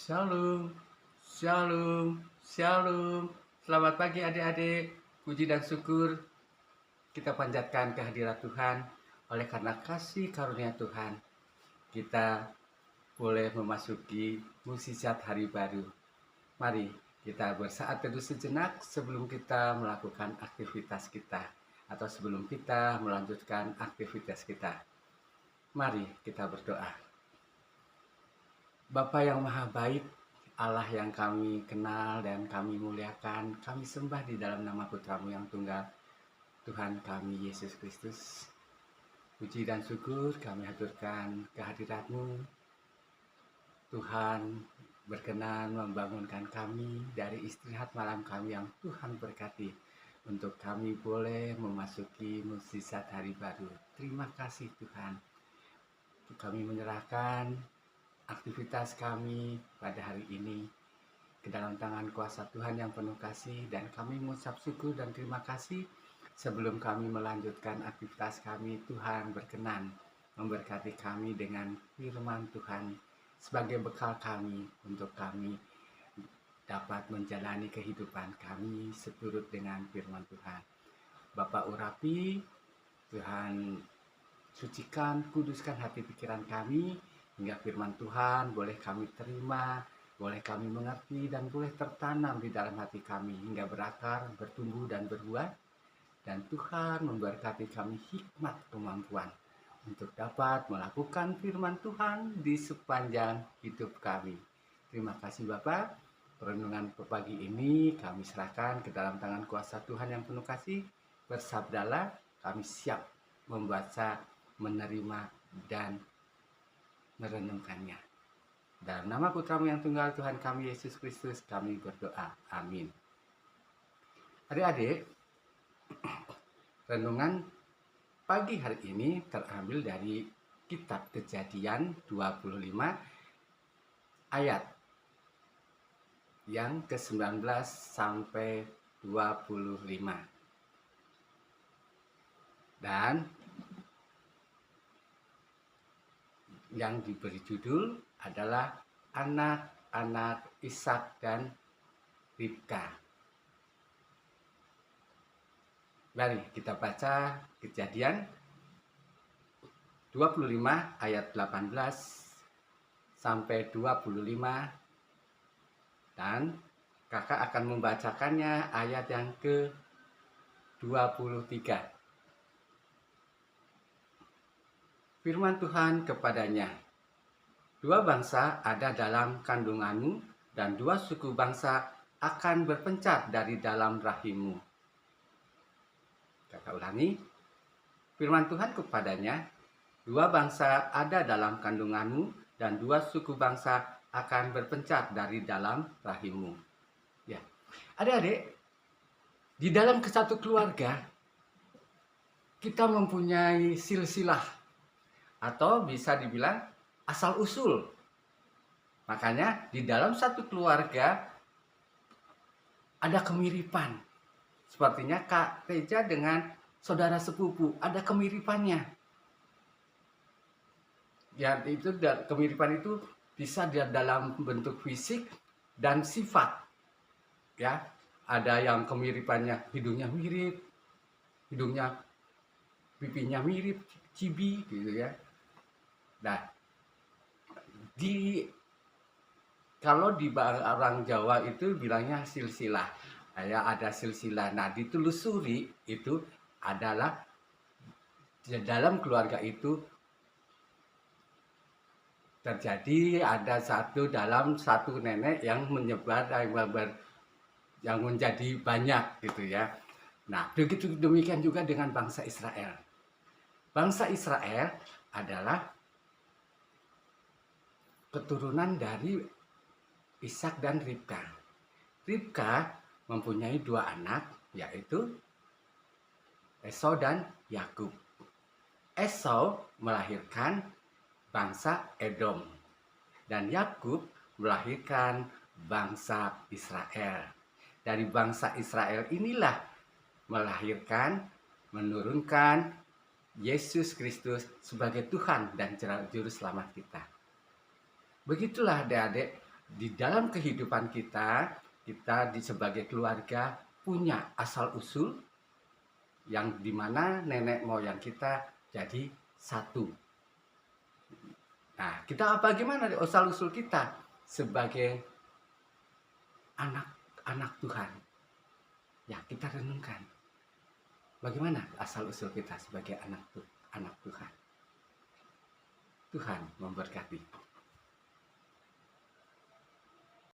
Shalom, shalom, shalom. Selamat pagi adik-adik. Puji dan syukur kita panjatkan kehadirat Tuhan. Oleh karena kasih karunia Tuhan, kita boleh memasuki mukjizat hari baru. Mari kita bersaat teduh sejenak sebelum kita melakukan aktivitas kita atau sebelum kita melanjutkan aktivitas kita. Mari kita berdoa. Bapa yang maha baik, Allah yang kami kenal dan kami muliakan, kami sembah di dalam nama Putramu yang tunggal, Tuhan kami Yesus Kristus. Puji dan syukur kami haturkan kehadirat-Mu. Tuhan berkenan membangunkan kami dari istirahat malam kami yang Tuhan berkati, untuk kami boleh memasuki mukjizat hari baru. Terima kasih Tuhan. Kami menyerahkan aktivitas kami pada hari ini ke dalam tangan kuasa Tuhan yang penuh kasih, dan kami mengucap syukur dan terima kasih. Sebelum kami melanjutkan aktivitas kami, Tuhan berkenan memberkati kami dengan firman Tuhan sebagai bekal kami untuk kami dapat menjalani kehidupan kami seturut dengan firman Tuhan. Bapa urapi, Tuhan sucikan, kuduskan hati pikiran kami, hingga firman Tuhan boleh kami terima, boleh kami mengerti, dan boleh tertanam di dalam hati kami hingga berakar, bertumbuh, dan berbuah. Dan Tuhan memberkati kami hikmat kemampuan untuk dapat melakukan firman Tuhan di sepanjang hidup kami. Terima kasih Bapak. Perenungan pagi ini kami serahkan ke dalam tangan kuasa Tuhan yang penuh kasih. Bersabdalah, kami siap membaca, menerima, dan merenungkannya. Dalam nama Putramu yang tunggal, Tuhan kami Yesus Kristus, kami berdoa. Amin. Adik-adik, renungan pagi hari ini terambil dari kitab Kejadian 25 ayat yang ke-19 sampai 25. Dan yang diberi judul adalah anak-anak Ishak dan Ribka. Mari kita baca Kejadian 25 ayat 18 sampai 25, dan kakak akan membacakannya ayat yang ke-23. Firman Tuhan kepadanya, "Dua bangsa ada dalam kandunganmu, dan dua suku bangsa akan berpencar dari dalam rahimmu." Kakak ulangi. Firman Tuhan kepadanya, "Dua bangsa ada dalam kandunganmu, dan dua suku bangsa akan berpencar dari dalam rahimmu." Ya, adik-adik, di dalam satu keluarga kita mempunyai silsilah, atau bisa dibilang asal usul. Makanya di dalam satu keluarga ada kemiripan. Sepertinya Kak Teja dengan saudara sepupu ada kemiripannya. Ya, itu kemiripan itu bisa dalam bentuk fisik dan sifat. Ya, ada yang kemiripannya hidungnya mirip, pipinya mirip, cibi gitu ya. Nah, kalau di orang Jawa itu bilangnya silsilah. Ya, ada silsilah. Nah, ditelusuri itu adalah dalam keluarga itu terjadi ada dalam satu nenek yang menyebar yang menjadi banyak gitu ya. Nah, begitu demikian juga dengan bangsa Israel. Bangsa Israel adalah keturunan dari Ishak dan Ribka. Ribka mempunyai dua anak, yaitu Esau dan Yakub. Esau melahirkan bangsa Edom, dan Yakub melahirkan bangsa Israel. Dari bangsa Israel inilah menurunkan Yesus Kristus sebagai Tuhan dan Juru Selamat kita. Begitulah adik-adik, di dalam kehidupan kita, sebagai keluarga punya asal-usul yang dimana nenek moyang kita jadi satu. Nah, kita bagaimana asal-usul kita sebagai anak-anak Tuhan? Ya, kita renungkan. Bagaimana asal-usul kita sebagai anak Tuhan? Tuhan memberkati.